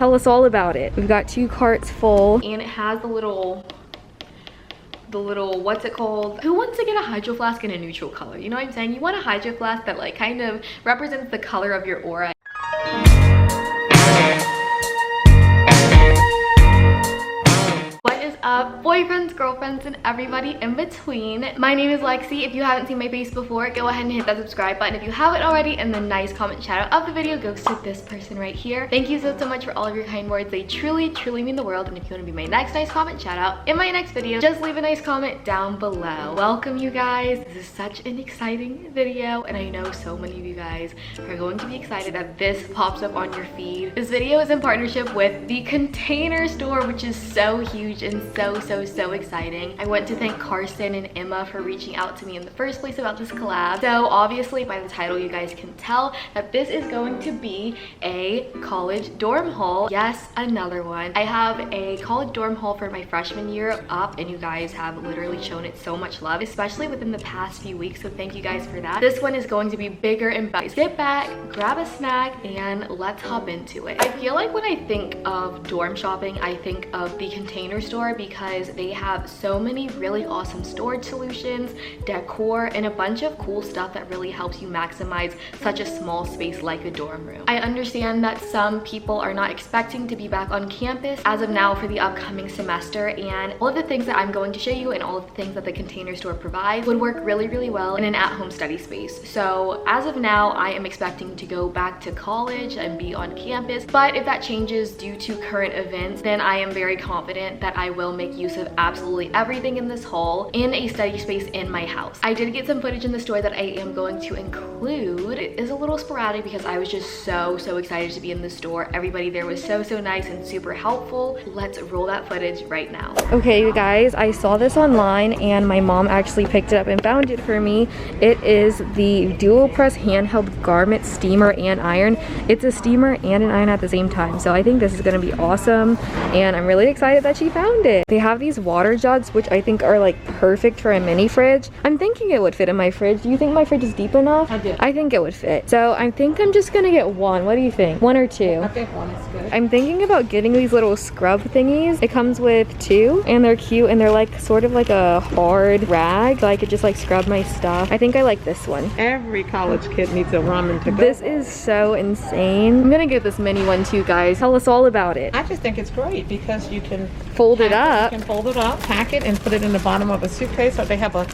Tell us all about it. We've got 2 carts full, and it has the little, what's it called? Who wants to get a hydro flask in a neutral color? You know what I'm saying? You want a hydro flask that like kind of represents the color of your aura. What is up, boyfriends, girlfriends, and everybody in between? My name is Lexi. If you haven't seen my face before, go ahead and hit that subscribe button. If you haven't already, and the nice comment shout out of the video goes to this person right here. Thank you so much for all of your kind words. They truly mean the world. And if you want to be my next nice comment shout out in my next video, just leave a nice comment down below. Welcome, you guys. This is such an exciting video, and I know so many of you guys are going to be excited that this pops up on your feed. This video is in partnership with the Container Store, which is so huge and so exciting. I want to thank Carson and Emma for reaching out to me in the first place about this collab. So obviously by the title you guys can tell that this is going to be a college dorm haul. Yes, another one. I have a college dorm haul for my freshman year up, and you guys have literally shown it so much love, especially within the past few weeks, so thank you guys for that. This one is going to be bigger and better. Sit back, grab a snack, and let's hop into it. I feel like when I think of dorm shopping, I think of the Container Store because they have so many really awesome storage solutions, decor, and a bunch of cool stuff that really helps you maximize such a small space like a dorm room. I understand that some people are not expecting to be back on campus as of now for the upcoming semester, and all of the things that I'm going to show you and all of the things that the Container Store provides would work really well in an at-home study space. So as of now, I am expecting to go back to college and be on campus, but if that changes due to current events, then I am very confident that I will make use of absolutely everything in this haul in a study space in my house. I did get some footage in the store that I am going to include. It is a little sporadic because I was just so excited to be in the store. Everybody there was so nice and super helpful. Let's roll that footage right now. Okay, you guys, I saw this online and my mom actually picked it up and found it for me. It is the DuoPress handheld garment steamer and iron. It's a steamer and an iron at the same time, so I think this is going to be awesome, and I'm really excited that she found it. They have these water jugs, which I think are like perfect for a mini fridge. I'm thinking it would fit in my fridge. Do you think my fridge is deep enough? I think it would fit. So I think I'm just gonna get one. What do you think? 1 or 2? I think 1 is good. I'm thinking about getting these little scrub thingies. It comes with 2 and they're cute, and they're like sort of like a hard rag, so I could just like scrub my stuff. I think I like this one. Every college kid needs a ramen to go. This is so insane. I'm gonna get this mini one too, guys. Tell us all about it. I just think it's great because you can fold it up. You can fold it up, pack it, and put it in the bottom of a suitcase, or they have a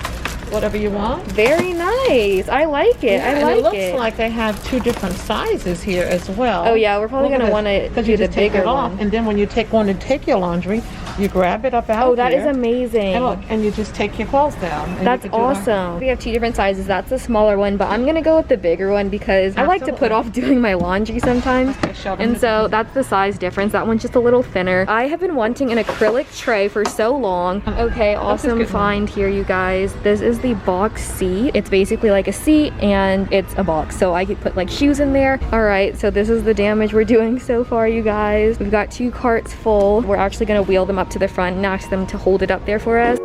whatever you want. Very nice. I like it. Yeah, I like it. It looks like they have 2 different sizes here as well. Oh yeah, we're probably gonna want to do the bigger one. And then when you want to take your laundry, you grab it up out. Oh, that is amazing. And look, and you just take your clothes down. That's awesome. We have 2 different sizes. That's the smaller one, but I'm gonna go with the bigger one because I like to put off doing my laundry sometimes. And so that's the size difference. That one's just a little thinner. I have been wanting an acrylic tray for so long. Okay, awesome find here, you guys. This is the box seat. It's basically like a seat and it's a box, so I could put like shoes in there. All right, so this is the damage we're doing so far, you guys. We've got 2 carts full. We're actually gonna wheel them up to the front and ask them to hold it up there for us.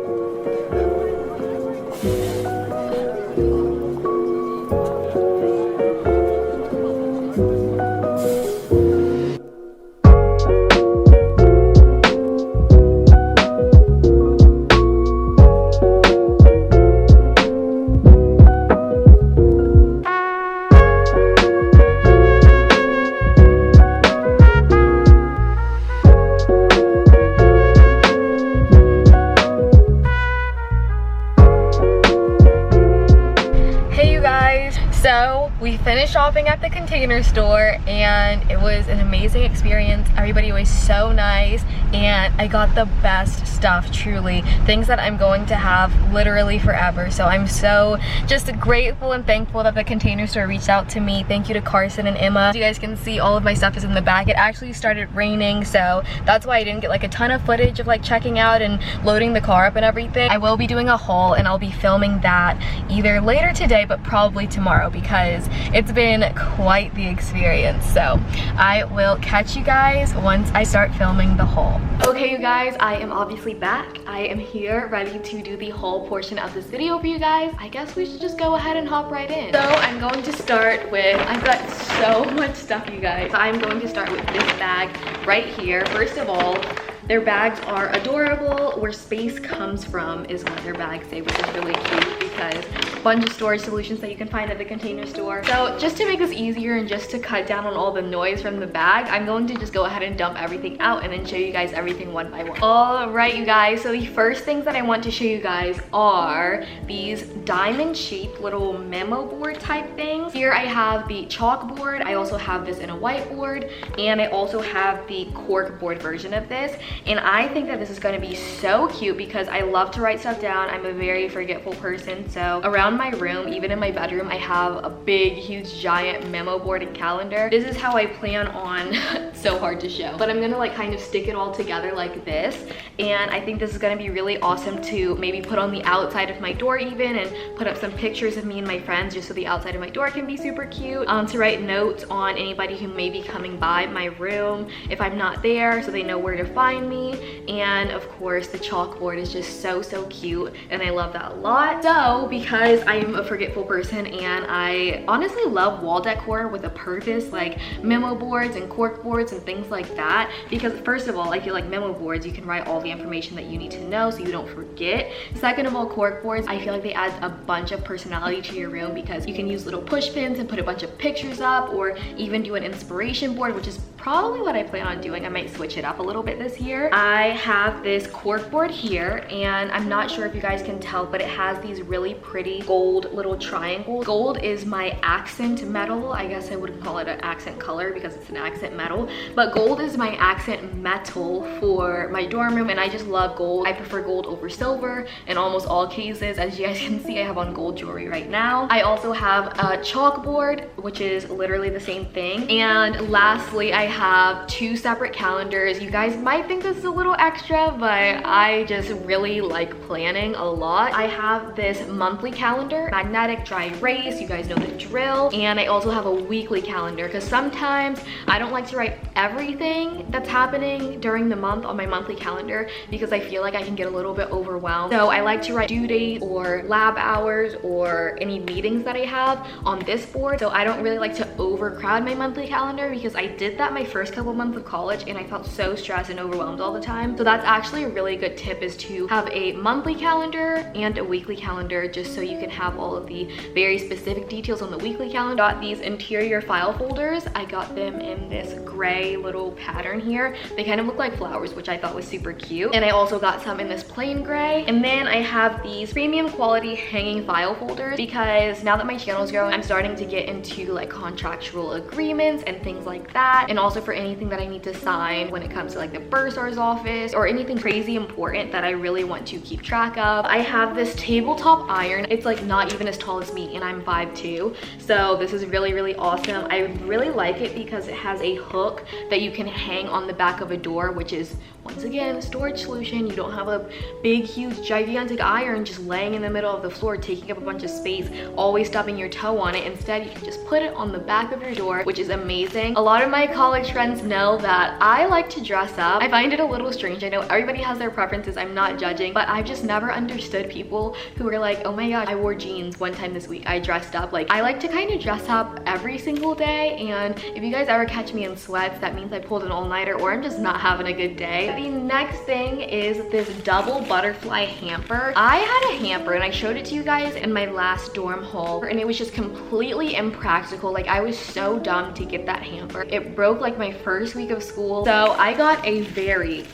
We finished shopping at the Container Store and it was an amazing experience. Everybody was so nice and I got the best stuff, truly. Things that I'm going to have literally forever. So I'm so just grateful and thankful that the Container Store reached out to me. Thank you to Carson and Emma. As you guys can see, all of my stuff is in the back. It actually started raining, so that's why I didn't get like a ton of footage of like checking out and loading the car up and everything. I will be doing a haul and I'll be filming that either later today but probably tomorrow because it's been been quite the experience. So I will catch you guys once I start filming the haul. Okay, you guys, I am obviously back. I am here ready to do the haul portion of this video for you guys. I guess we should just go ahead and hop right in. So I'm going to start with, I've got so much stuff, you guys. So I'm going to start with this bag right here. First of all, their bags are adorable. Where space comes from is what their bags say, which is really cute because a bunch of storage solutions that you can find at the Container Store. So just to make this easier and just to cut down on all the noise from the bag, I'm going to just go ahead and dump everything out and then show you guys everything one by one. All right, you guys, so the first things that I want to show you guys are these diamond shaped little memo board type things. Here I have the chalkboard. I also have this in a whiteboard, and I also have the cork board version of this. And I think that this is going to be so cute because I love to write stuff down. I'm a very forgetful person. So around my room, even in my bedroom, I have a big, huge, giant memo board and calendar. This is how I plan on, so hard to show, but I'm gonna like kind of stick it all together like this. And I think this is gonna be really awesome to maybe put on the outside of my door even, and put up some pictures of me and my friends just so the outside of my door can be super cute. To write notes on anybody who may be coming by my room if I'm not there, so they know where to find me. And of course the chalkboard is just so cute, and I love that a lot. So because I am a forgetful person and I honestly love wall decor with a purpose, like memo boards and cork boards and things like that, because first of all, I feel like memo boards, you can write all the information that you need to know so you don't forget. Second of all, cork boards, I feel like they add a bunch of personality to your room because you can use little push pins and put a bunch of pictures up, or even do an inspiration board, which is probably what I plan on doing. I might switch it up a little bit this year. I have this cork board here, and I'm not sure if you guys can tell, but it has these really pretty gold little triangles. Gold is my accent metal. I guess I wouldn't call it an accent color because it's an accent metal, but gold is my accent metal for my dorm room, and I just love gold. I prefer gold over silver in almost all cases. As you guys can see, I have on gold jewelry right now. I also have a chalkboard, which is literally the same thing. And lastly, I have two separate calendars. You guys might think this is a little extra, but I just really like planning a lot. I have this monthly calendar, magnetic, dry erase, you guys know the drill. And I also have a weekly calendar because sometimes I don't like to write everything that's happening during the month on my monthly calendar because I feel like I can get a little bit overwhelmed. So I like to write due dates or lab hours or any meetings that I have on this board. So I don't really like to overcrowd my monthly calendar because I did that my first couple months of college and I felt so stressed and overwhelmed all the time. So that's actually a really good tip, is to have a monthly calendar and a weekly calendar, just so you can have all of the very specific details on the weekly calendar. Got these interior file folders. I got them in this gray little pattern here. They kind of look like flowers, which I thought was super cute. And I also got some in this plain gray. And then I have these premium quality hanging file folders because now that my channel is growing, I'm starting to get into like contractual agreements and things like that. And also for anything that I need to sign when it comes to like the bursar's office or anything crazy important that I really want to keep track of. I have this tabletop iron. It's like not even as tall as me, and I'm 5'2". So this is really awesome. I really like it because it has a hook that you can hang on the back of a door, which is once again a storage solution. You don't have a big, huge, gigantic iron just laying in the middle of the floor taking up a bunch of space, always stubbing your toe on it. Instead, you can just put it on the back of your door, which is amazing. A lot of my college friends know that I like to dress up. I find it a little strange. I know everybody has their preferences, I'm not judging, but I've just never understood people who are like, oh my god, I wore jeans one time this week, I dressed up. Like, I like to kind of dress up every single day, and if you guys ever catch me in sweats, that means I pulled an all-nighter or I'm just not having a good day. The next thing is this double butterfly hamper. I had a hamper and I showed it to you guys in my last dorm haul, and it was just completely impractical. Like, I was so dumb to get that hamper. It broke like my first week of school, so I got a very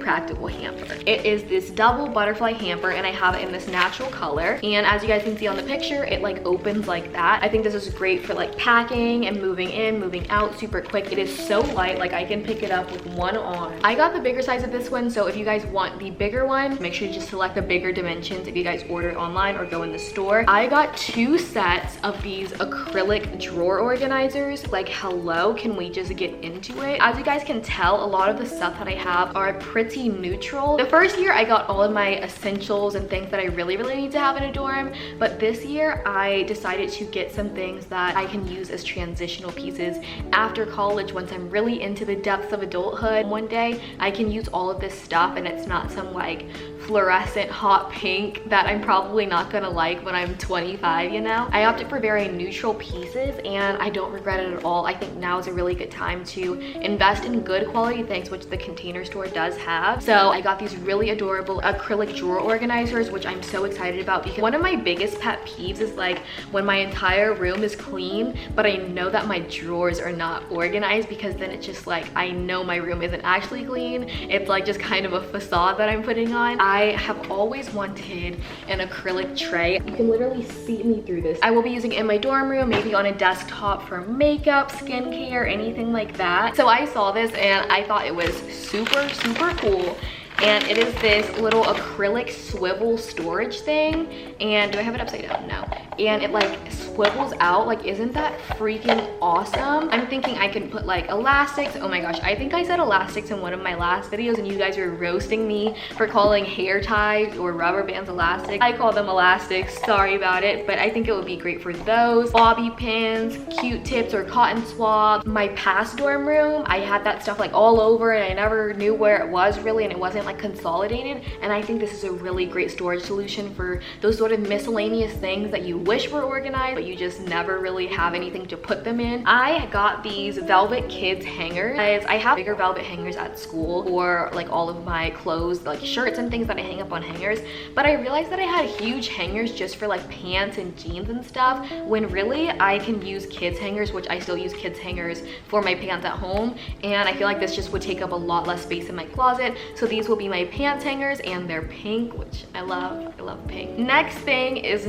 practical hamper. It is this double butterfly hamper, and I have it in this natural color, and as you guys can see on the picture, it like opens like that. I think this is great for like packing and moving in, moving out super quick. It is so light, like I can pick it up with one arm. I got the bigger size of this one, so if you guys want the bigger one, make sure you just select the bigger dimensions if you guys order it online or go in the store. I got 2 sets of these acrylic drawer organizers. Like, hello, can we just get into it? As you guys can tell, a lot of the stuff that that I have are pretty neutral. The first year I got all of my essentials and things that I really need to have in a dorm, but this year I decided to get some things that I can use as transitional pieces after college. Once I'm really into the depths of adulthood, one day I can use all of this stuff and it's not some like fluorescent hot pink that I'm probably not gonna like when I'm 25, you know? I opted for very neutral pieces and I don't regret it at all. I think now is a really good time to invest in good quality things, which the Container Store does have. So I got these really adorable acrylic drawer organizers, which I'm so excited about, because one of my biggest pet peeves is like when my entire room is clean, but I know that my drawers are not organized, because then it's just like, I know my room isn't actually clean. It's like just kind of a facade that I'm putting on. I have always wanted an acrylic tray. You can literally see me through this. I will be using it in my dorm room, maybe on a desktop for makeup, skincare, anything like that. So I saw this and I thought it was super cool. And it is this little acrylic swivel storage thing. And do I have it upside down? No. And it like swivels out. Like, isn't that freaking awesome? I'm thinking I can put like elastics. Oh my gosh, I think I said elastics in one of my last videos and you guys were roasting me for calling hair ties or rubber bands elastics. I call them elastics, sorry about it, but I think it would be great for those. Bobby pins, Q-tips or cotton swabs. My past dorm room, I had that stuff like all over and I never knew where it was really, and it wasn't like consolidated. And I think this is a really great storage solution for those sort of miscellaneous things that you wish were organized but you just never really have anything to put them in. I got these velvet kids hangers. I have bigger velvet hangers at school for like all of my clothes, like shirts and things that I hang up on hangers, but I realized that I had huge hangers just for like pants and jeans and stuff, when really I can use kids hangers, which I still use kids hangers for my pants at home, and I feel like this just would take up a lot less space in my closet. So these will be my pants hangers and they're pink, which I love pink. Next thing is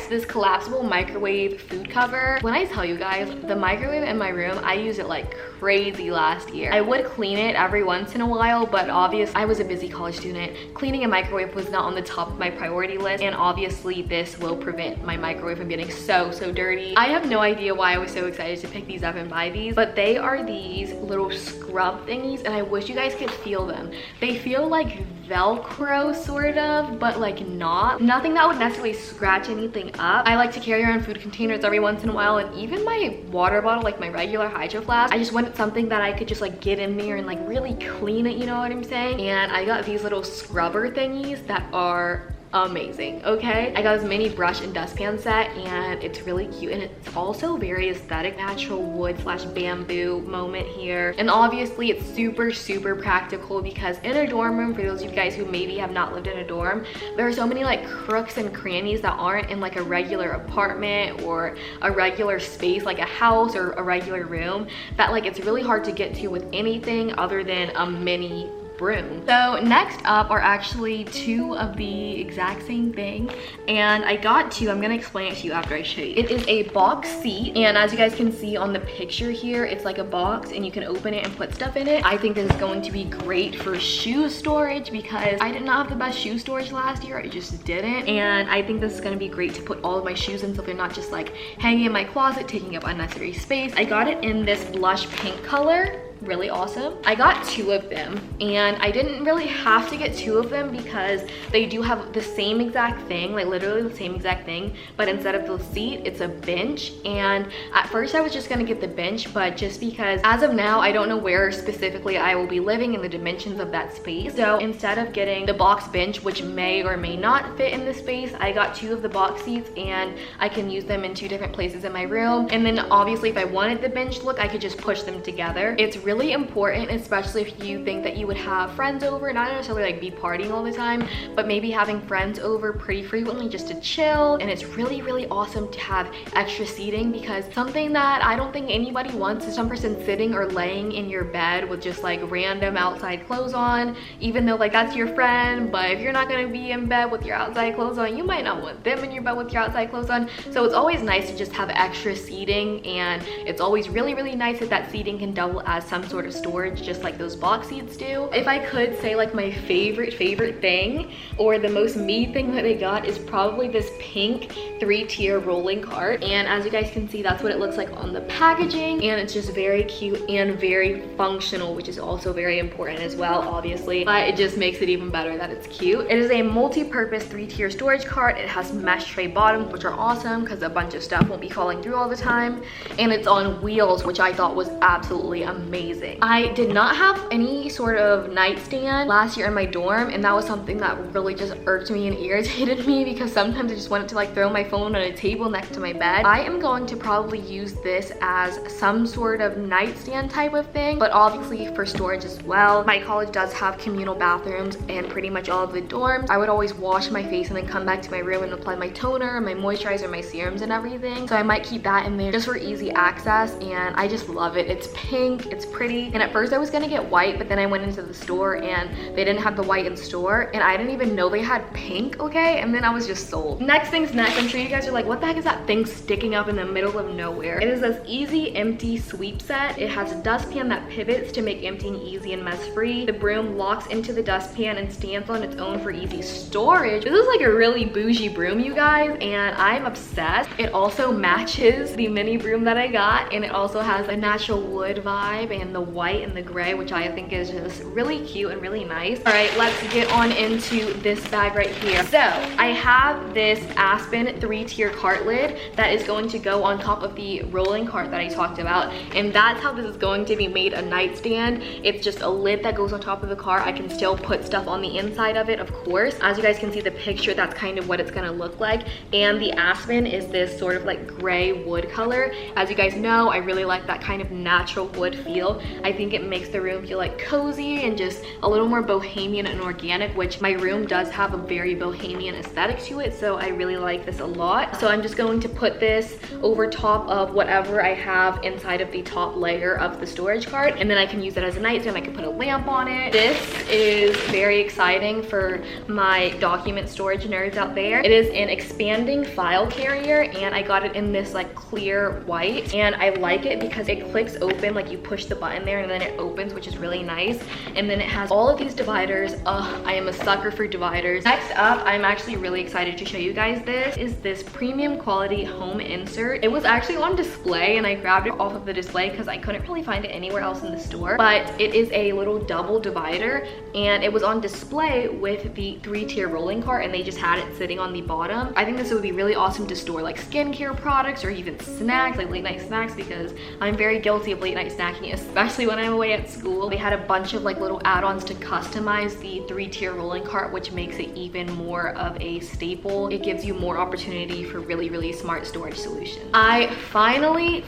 this collapsible microwave food cover. When I tell you guys, the microwave in my room, I use it like crazy last year. I would clean it every once in a while, but obviously I was a busy college student. Cleaning a microwave was not on the top of my priority list, and obviously this will prevent my microwave from getting so dirty. I have no idea why I was so excited to pick these up and buy these, but they are these little scrub thingies and I wish you guys could feel them. They feel like Velcro sort of, but like nothing that would necessarily scratch anything up. I like to carry around food containers every once in a while, and even my water bottle, like my regular Hydroflask, I just wanted something that I could just like get in there and like really clean it, you know what I'm saying? And I got these little scrubber thingies that are amazing. Okay, I got this mini brush and dustpan set and it's really cute, and it's also very aesthetic, natural wood slash bamboo moment here. And obviously it's super practical, because in a dorm room, for those of you guys who maybe have not lived in a dorm, there are so many like crooks and crannies that aren't in like a regular apartment or a regular space like a house or a regular room, that like it's really hard to get to with anything other than a mini broom. So next up are actually two of the exact same thing, and I got two. I'm gonna explain it to you after I show you. It is a box seat, and as you guys can see on the picture here, it's like a box and you can open it and put stuff in it. I think this is going to be great for shoe storage, because I did not have the best shoe storage last year. I just didn't, and I think this is gonna be great to put all of my shoes in, so they're not just like hanging in my closet taking up unnecessary space. I got it in this blush pink color. Really awesome. I got two of them, and I didn't really have to get two of them because they do have the same exact thing, like literally the same exact thing, but instead of the seat, it's a bench. And at first I was just gonna get the bench, but just because as of now I don't know where specifically I will be living in the dimensions of that space, so instead of getting the box bench, which may or may not fit in the space, I got two of the box seats, and I can use them in two different places in my room. And then obviously if I wanted the bench look, I could just push them together. It's really important, especially if you think that you would have friends over, not necessarily like be partying all the time, but maybe having friends over pretty frequently just to chill. And it's really awesome to have extra seating, because something that I don't think anybody wants is some person sitting or laying in your bed with just like random outside clothes on, even though like that's your friend. But if you're not going to be in bed with your outside clothes on, you might not want them in your bed with your outside clothes on. So it's always nice to just have extra seating, and it's always really nice that that seating can double as some some sort of storage, just like those box seats do. If I could say like my favorite thing, or the most me thing that I got, is probably this pink 3-tier rolling cart. And as you guys can see, that's what it looks like on the packaging, and it's just very cute and very functional, which is also very important as well, obviously, but it just makes it even better that it's cute. It is a multi-purpose 3-tier storage cart. It has mesh tray bottoms, which are awesome because a bunch of stuff won't be falling through all the time, and it's on wheels, which I thought was absolutely amazing. I did not have any sort of nightstand last year in my dorm, and that was something that really just irked me and irritated me because sometimes I just wanted to like throw my phone on a table next to my bed. I am going to probably use this as some sort of nightstand type of thing, but obviously for storage as well. My college does have communal bathrooms in pretty much all of the dorms. I would always wash my face and then come back to my room and apply my toner, my moisturizer, my serums and everything. So I might keep that in there just for easy access, and I just love it. It's pink, it's pretty, and at first I was gonna get white, but then I went into the store and they didn't have the white in store, and I didn't even know they had pink, okay? And then I was just sold. Next thing's next. I'm sure you guys are like, what the heck is that thing sticking up in the middle of nowhere? It is this easy empty sweep set. It has a dustpan that pivots to make emptying easy and mess free. The broom locks into the dustpan and stands on its own for easy storage. This is like a really bougie broom, you guys, and I'm obsessed. It also matches the mini broom that I got, and it also has a natural wood vibe and the white and the gray, which I think is just really cute and really nice. All right, let's get on into this bag right here. So I have this Aspen 3-tier cart lid that is going to go on top of the rolling cart that I talked about, and that's how this is going to be made a nightstand. It's just a lid that goes on top of the cart. I can still put stuff on the inside of it, of course. As you guys can see the picture, that's kind of what it's gonna look like. And the Aspen is this sort of like gray wood color. As you guys know, I really like that kind of natural wood feel. I think it makes the room feel like cozy and just a little more bohemian and organic, which my room does have a very bohemian aesthetic to it, so I really like this a lot. So I'm just going to put this over top of whatever I have inside of the top layer of the storage cart, and then I can use it as a nightstand. I can put a lamp on it. This is very exciting for my document storage nerds out there. It is an expanding file carrier, and I got it in this like clear white, and I like it because it clicks open, like you push the button there and then it opens, which is really nice. And then it has all of these dividers. I am a sucker for dividers. Next up, I'm actually really excited to show you guys this premium quality home insert. It was actually on display and I grabbed it off of the display because I couldn't really find it anywhere else in the store, but it is a little double divider, and it was on display with the 3-tier rolling cart, and they just had it sitting on the bottom. I think this would be really awesome to store like skincare products or even snacks, like late night snacks, because I'm very guilty of late night snacking, especially when I'm away at school. They had a bunch of like little add-ons to customize the 3-tier rolling cart, which makes it even more of a staple. It gives you more opportunity for really smart storage solutions. I finally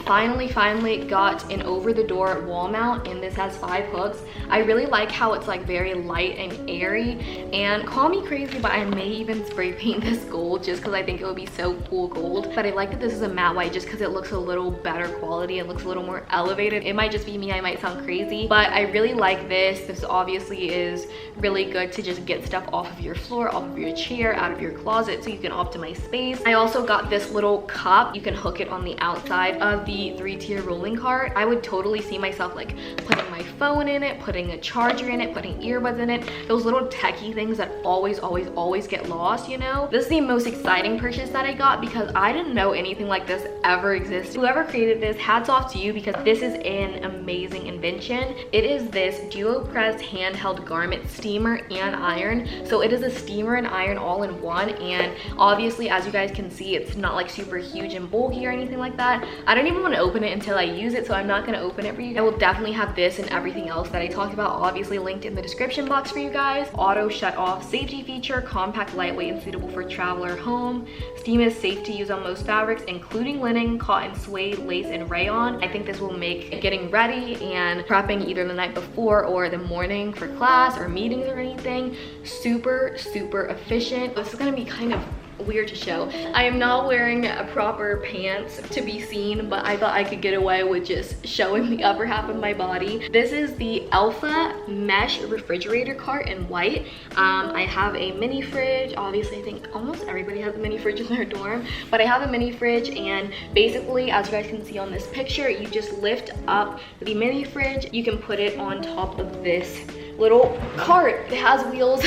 got an over-the-door wall mount, and this has 5 hooks. I really like how it's like very light and airy, and call me crazy, but I may even spray paint this gold just because I think it would be so cool gold. But I like that this is a matte white just because it looks a little better quality. It looks a little more elevated. It might just be me, I might sound crazy, but I really like this. This obviously is really good to just get stuff off of your floor, off of your chair, out of your closet, so you can optimize space. I also got this little cup. You can hook it on the outside of the 3-tier rolling cart. I would totally see myself like putting my phone in it, putting a charger in it, putting earbuds in it, those little techie things that always get lost, you know? This is the most exciting purchase that I got because I didn't know anything like this ever existed. Whoever created this, hats off to you, because this is an amazing invention. It is this DuoPress handheld garment steamer and iron. So it is a steamer and iron all in one, and obviously as you guys can see, it's not like super huge and bulky or anything like that. I don't even want to open it until I use it, so I'm not going to open it for you. I will definitely have this and everything else that I talked about obviously linked in the description box for you guys. Auto shut off safety feature, compact, lightweight, and suitable for travel or home. Steam is safe to use on most fabrics, including linen, cotton, suede, lace, and rayon. I think this will make getting ready and prepping either the night before or the morning for class or meetings or anything super efficient. This is going to be kind of weird to show. I am not wearing a proper pants to be seen, but I thought I could get away with just showing the upper half of my body. This is the Elfa mesh refrigerator cart in white. I have a mini fridge. Obviously, I think almost everybody has a mini fridge in their dorm, but I have a mini fridge, and basically, as you guys can see on this picture, you just lift up the mini fridge. You can put it on top of this little cart. It has wheels,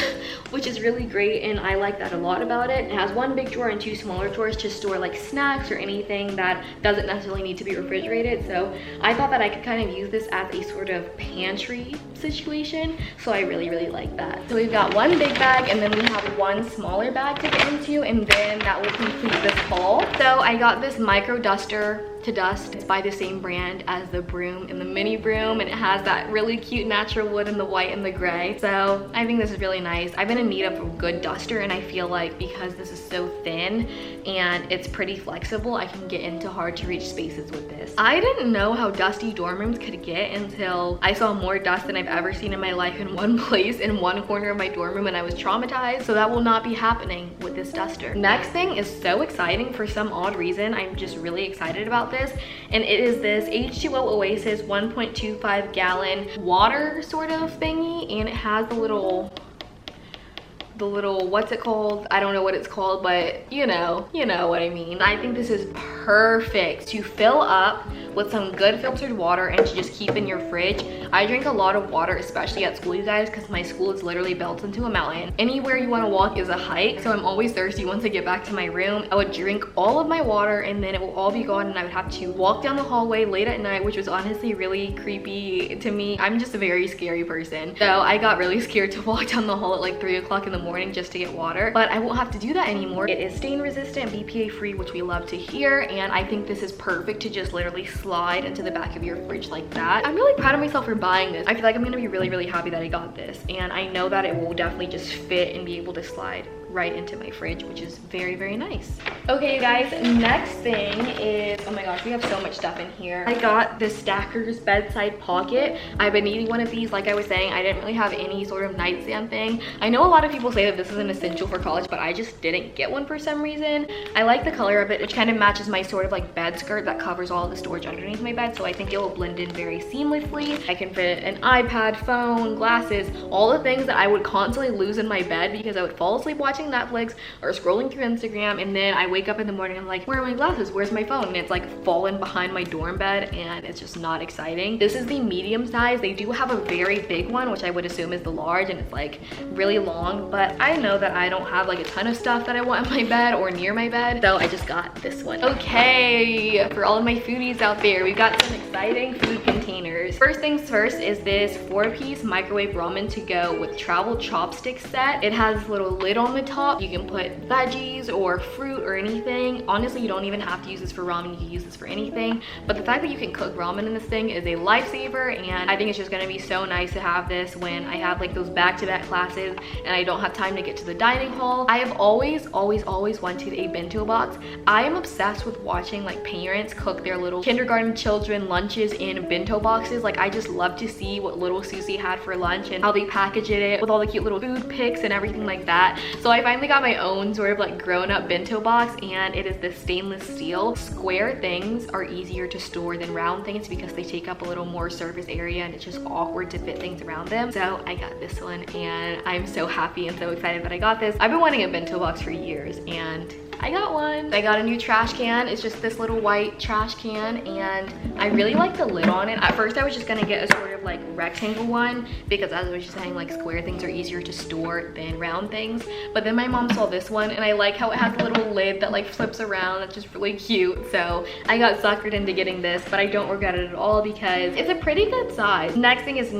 which is really great, and I like that a lot about it. It has one big drawer and two smaller drawers to store like snacks or anything that doesn't necessarily need to be refrigerated. So I thought that I could kind of use this as a sort of pantry situation, so I really like that. So we've got one big bag, and then we have one smaller bag to get into, and then that will complete this haul. So I got this micro duster to dust. It's by the same brand as the broom and the mini broom, and it has that really cute natural wood in the white and the gray. So I think this is really nice. I've been in need of a good duster, and I feel like because this is so thin and it's pretty flexible, I can get into hard to reach spaces with this. I didn't know how dusty dorm rooms could get until I saw more dust than I've ever seen in my life in one place, in one corner of my dorm room, and I was traumatized. So that will not be happening with this duster. Next thing is so exciting. For some odd reason, I'm just really excited about this, and it is this H2O Oasis 1.25 gallon water sort of thingy, and it has the little, what's it called? I don't know what it's called, but you know what I mean. I think this is perfect to fill up with some good filtered water and to just keep in your fridge. I drink a lot of water, especially at school, you guys, because my school is literally built into a mountain. Anywhere you want to walk is a hike, so I'm always thirsty once I get back to my room. I would drink all of my water, and then it will all be gone, and I would have to walk down the hallway late at night, which was honestly really creepy to me. I'm just a very scary person, so I got really scared to walk down the hall at like 3 o'clock in the morning just to get water, but I won't have to do that anymore. It is stain resistant, BPA free, which we love to hear, and I think this is perfect to just literally slide into the back of your fridge like that. I'm really proud of myself for buying this. I feel like I'm gonna be really happy that I got this, and I know that it will definitely just fit and be able to slide right into my fridge, which is very nice. Okay, you guys, next thing is, oh my gosh, we have so much stuff in here. I got this Stacker's bedside pocket. I've been needing one of these. Like I was saying, I didn't really have any sort of nightstand thing. I know a lot of people say that this is an essential for college, but I just didn't get one for some reason. I like the color of it, which kind of matches my sort of like bed skirt that covers all the storage underneath my bed, so I think it will blend in very seamlessly. I can fit an iPad, phone, glasses, all the things that I would constantly lose in my bed because I would fall asleep watching Netflix or scrolling through Instagram, and then I wake up in the morning and I'm like, where are my glasses? Where's my phone? And it's like fallen behind my dorm bed, and it's just not exciting. This is the medium size. They do have a very big one, which I would assume is the large, and it's like really long, but I know that I don't have like a ton of stuff that I want in my bed or near my bed, so I just got this one. Okay, for all of my foodies out there, we've got some exciting food containers. First things first is this 4-piece microwave ramen to go with travel chopstick set. It has this little lid on the top. You can put veggies or fruit or anything. Honestly, you don't even have to use this for ramen. You can use this for anything, but the fact that you can cook ramen in this thing is a lifesaver, and I think it's just gonna be so nice to have this when I have like those back-to-back classes and I don't have time to get to the dining hall. I have always wanted a bento box. I am obsessed with watching like parents cook their little kindergarten children lunches in bento boxes. Like, I just love to see what little Susie had for lunch and how they package it with all the cute little food pics and everything like that. So I finally got my own sort of like grown-up bento box, and it is this stainless steel. Square things are easier to store than round things because they take up a little more surface area, and it's just awkward to fit things around them. So I got this one, and I'm so happy and so excited that I got this. I've been wanting a bento box for years, and I got one. I got a new trash can. It's just this little white trash can, and I really like the lid on it. At first I was just gonna get a sort of like rectangle one because, as I was just saying, like square things are easier to store than round things. But then my mom saw this one, and I like how it has a little lid that like flips around. That's just really cute. So I got suckered into getting this, but I don't regret it at all because it's a pretty good size. Next is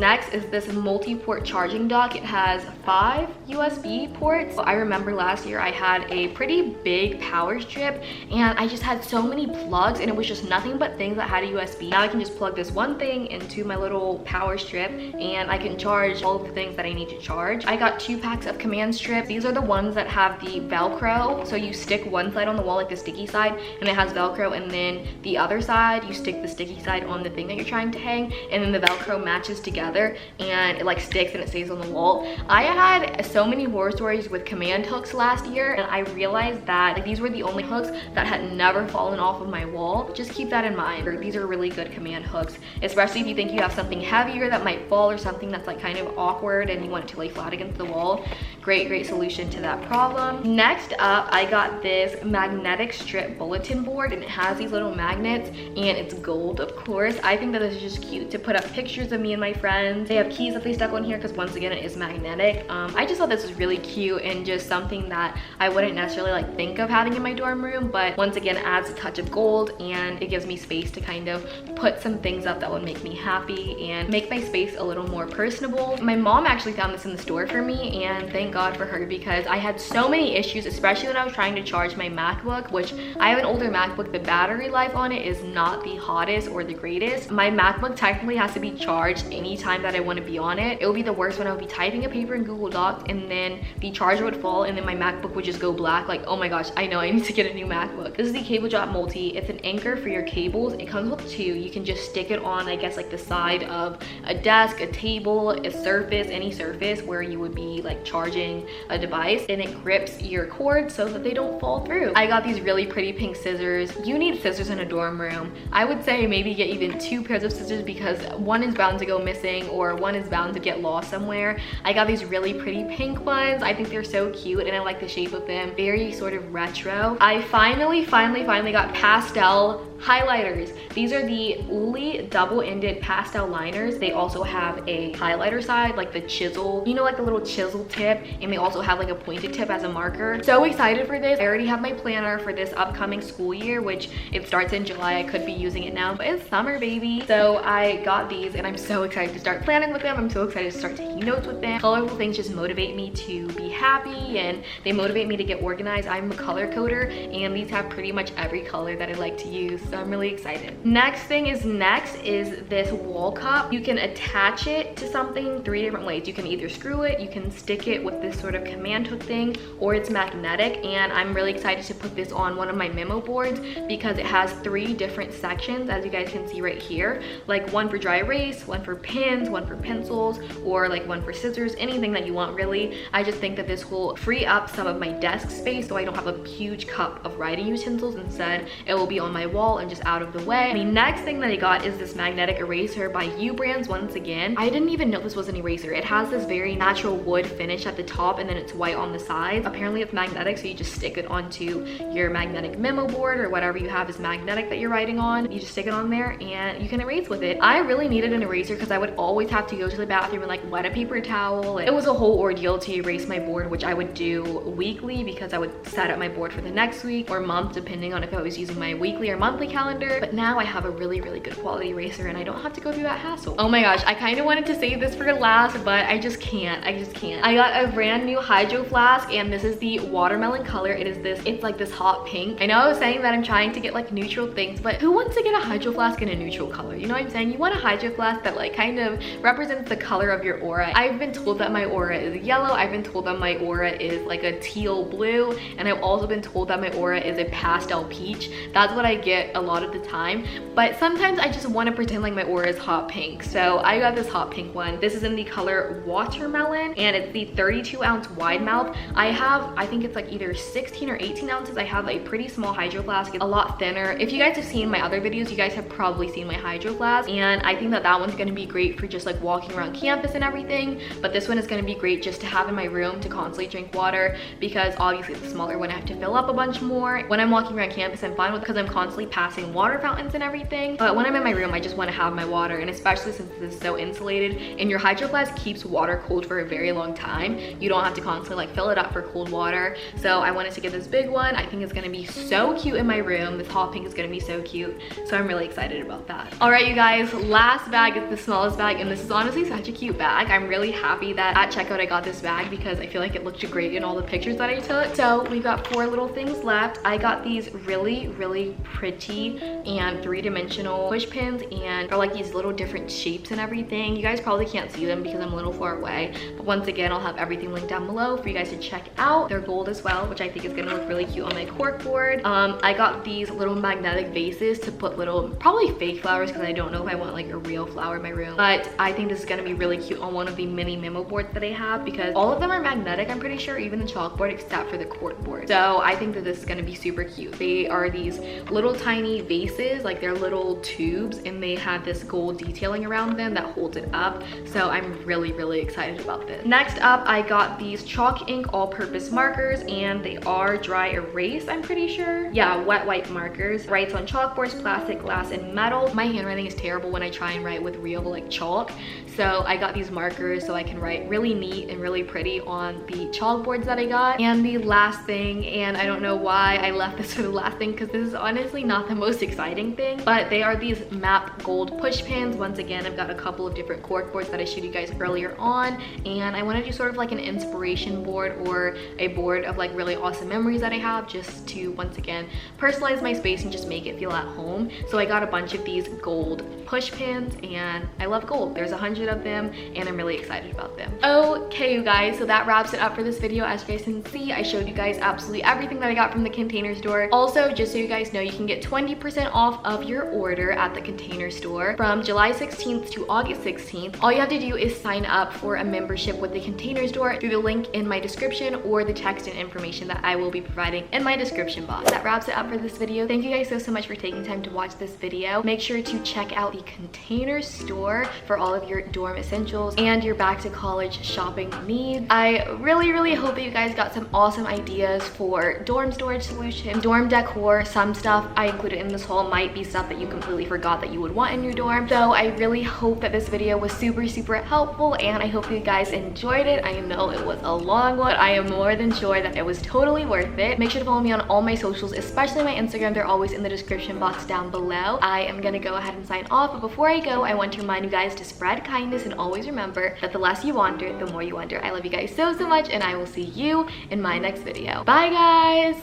this multi-port charging dock. It has 5 USB ports. I remember last year I had a pretty big power strip, and I just had so many plugs, and it was just nothing but things that had a USB. Now I can just plug this one thing into my little power strip, and I can charge all of the things that I need to charge. I got 2 packs of command strips. These are the ones that have the Velcro. So you stick one side on the wall, like the sticky side, and it has Velcro, and then the other side, you stick the sticky side on the thing that you're trying to hang, and then the Velcro matches together, and it like sticks and it stays on the wall. I had so many horror stories with command hooks last year, and I realized that like, these were the only hooks that had never fallen off of my wall. Just keep that in mind. These are really good command hooks, especially if you think you have something heavier that might fall, or something that's like kind of awkward and you want it to lay flat against the wall. Great solution to that problem. Next up, I got this magnetic strip bulletin board, and it has these little magnets, and it's gold, of course. I think that this is just cute to put up pictures of me and my friends. They have keys that they stuck on here because once again it is magnetic. I just thought this was really cute and just something that I wouldn't necessarily like think of having in my dorm room, but once again adds a touch of gold, and it gives me space to kind of put some things up that would make me happy and make my space a little more personable. My mom actually found this in the store for me, and thank God for her, because I had so many issues, especially when I was trying to charge my MacBook, which I have an older MacBook. The battery life on it is not the hottest or the greatest. My MacBook technically has to be charged anytime that I want to be on it. It would be the worst when I would be typing a paper in Google Docs, and then the charger would fall, and then my MacBook would just go black. Like, oh my gosh, I know I need to get a new MacBook. This is the CableDrop Multi. It's an anchor for your cables. It comes with 2. You can just stick it on, I guess, like the side of a desk, a table, a surface, any surface where you would be like charging a device, and it grips your cords so that they don't fall through. I got these really pretty pink scissors. You need scissors in a dorm room. I would say maybe get even 2 pairs of scissors, because one is bound to go missing or one is bound to get lost somewhere. I got these really pretty pink ones. I think they're so cute, and I like the shape of them. Very sort of retro. I finally got pastel highlighters. These are the Uli double-ended pastel liners. They also have a highlighter side, like the chisel, you know, like the little chisel tip, and they also have like a pointed tip as a marker. So excited for this. I already have my planner for this upcoming school year, which it starts in July. I could be using it now, but it's summer, baby. So I got these, and I'm so excited to start planning with them. I'm so excited to start taking notes with them. Colorful things just motivate me to be happy, and they motivate me to get organized. I'm a color coder, and these have pretty much every color that I like to use. So I'm really excited. Next is this wall cup. You can attach it to something 3 different ways. You can either screw it, you can stick it with this sort of command hook thing, or it's magnetic. And I'm really excited to put this on one of my memo boards, because it has 3 different sections, as you guys can see right here, like one for dry erase, one for pens, one for pencils, or like one for scissors, anything that you want really. I just think that this will free up some of my desk space, so I don't have a huge cup of writing utensils. Instead, it will be on my wall and just out of the way. The next thing that I got is this magnetic eraser by U Brands. Once again, I didn't even know this was an eraser. It has this very natural wood finish at the top, and then it's white on the sides. Apparently it's magnetic, so you just stick it onto your magnetic memo board, or whatever you have is magnetic that you're writing on. You just stick it on there and you can erase with it. I really needed an eraser, because I would always have to go to the bathroom and like wet a paper towel. It was a whole ordeal to erase my board, which I would do weekly, because I would set up my board for the next week or month, depending on if I was using my weekly or monthly calendar. But now I have a really good quality eraser, and I don't have to go through that hassle. Oh my gosh, I kind of wanted to save this for last, but I just can't. I got a brand new Hydroflask, and this is the watermelon color. It's like this hot pink. I know I was saying that I'm trying to get like neutral things, but who wants to get a Hydroflask in a neutral color? You know what I'm saying? You want a Hydroflask that like kind of represents the color of your aura. I've been told that my aura is yellow. I've been told that my aura is like a teal blue, and I've also been told that my aura is a pastel peach. That's what I get a lot of the time, but sometimes I just want to pretend like my aura is hot pink. So I got this hot pink one. This is in the color watermelon, and it's the 32-ounce wide mouth. I think it's like either 16 or 18 ounces. I have a pretty small Hydro Flask. It's a lot thinner. If you guys have seen my other videos, you guys have probably seen my Hydro Flask, and I think that one's going to be great for just like walking around campus and everything. But this one is going to be great just to have in my room to constantly drink water, because obviously the smaller one I have to fill up a bunch more. When I'm walking around campus, I'm fine with, because I'm constantly passing water fountains and everything. But when I'm in my room, I just want to have my water, and especially since this is so insulated and your Hydro Flask keeps water cold for a very long time, you don't have to constantly like fill it up for cold water. So I wanted to get this big one. I think it's going to be so cute in my room. This hot pink is going to be so cute, so I'm really excited about that. All right, you guys, last bag is the smallest bag, and this is honestly such a cute bag. I'm really happy that at checkout I got this bag, because I feel like it looked great in all the pictures that I took. So we've got 4 little things left. I got these really pretty squishy and 3-dimensional push pins, and are like these little different shapes and everything. You guys probably can't see them because I'm a little far away, but once again, I'll have everything linked down below for you guys to check out. They're gold as well, which I think is gonna look really cute on my cork board. I got these little magnetic vases to put little, probably fake flowers, because I don't know if I want like a real flower in my room, but I think this is gonna be really cute on one of the mini memo boards that I have, because all of them are magnetic, I'm pretty sure, even the chalkboard except for the cork board. So I think that this is gonna be super cute. They are these little tiny vases, like they're little tubes, and they have this gold detailing around them that holds it up. So I'm really excited about this. Next up, I got these chalk ink all-purpose markers, and they are dry erase, I'm pretty sure. Yeah, wet wipe markers. Writes on chalkboards, plastic, glass, and metal. My handwriting is terrible when I try and write with real like chalk, so I got these markers so I can write really neat and really pretty on the chalkboards that I got. And the last thing, and I don't know why I left this for the last thing because this is honestly not the most exciting thing, but they are these map gold push pins. Once again, I've got a couple of different cork boards that I showed you guys earlier on, and I want to do sort of like an inspiration board or a board of like really awesome memories that I have, just to once again personalize my space and just make it feel at home. So I got a bunch of these gold push pins, and I love gold. There's 100 of them, and I'm really excited about them. Okay, you guys, so that wraps it up for this video. As you guys can see, I showed you guys absolutely everything that I got from the Container Store. Also, just so you guys know, you can get 20% off of your order at the Container Store from July 16th to August 16th. All you have to do is sign up for a membership with the Container Store through the link in my description or the text and information that I will be providing in my description box. That wraps it up for this video. Thank you guys so much for taking time to watch this video. Make sure to check out the Container Store for all of your dorm essentials and your back to college shopping needs. I really hope that you guys got some awesome ideas for dorm storage solutions, dorm decor. Some stuff I included in this haul might be stuff that you completely forgot that you would want in your dorm. So I really hope that this video was super helpful, and I hope you guys enjoyed it. I know it was a long one, but I am more than sure that it was totally worth it. Make sure to follow me on all my socials, especially my Instagram. They're always in the description box down below. I am gonna go ahead and sign off, but before I go, I want to remind you guys to spread kindness and always remember that the less you wander, the more you wonder. I love you guys so much, and I will see you in my next video. Bye guys!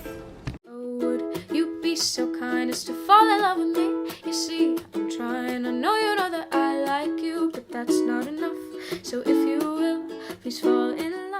Would you be so kind as to fall in love with me? You see, I'm trying. I know you know that I like you, but that's not enough. So if you will, please fall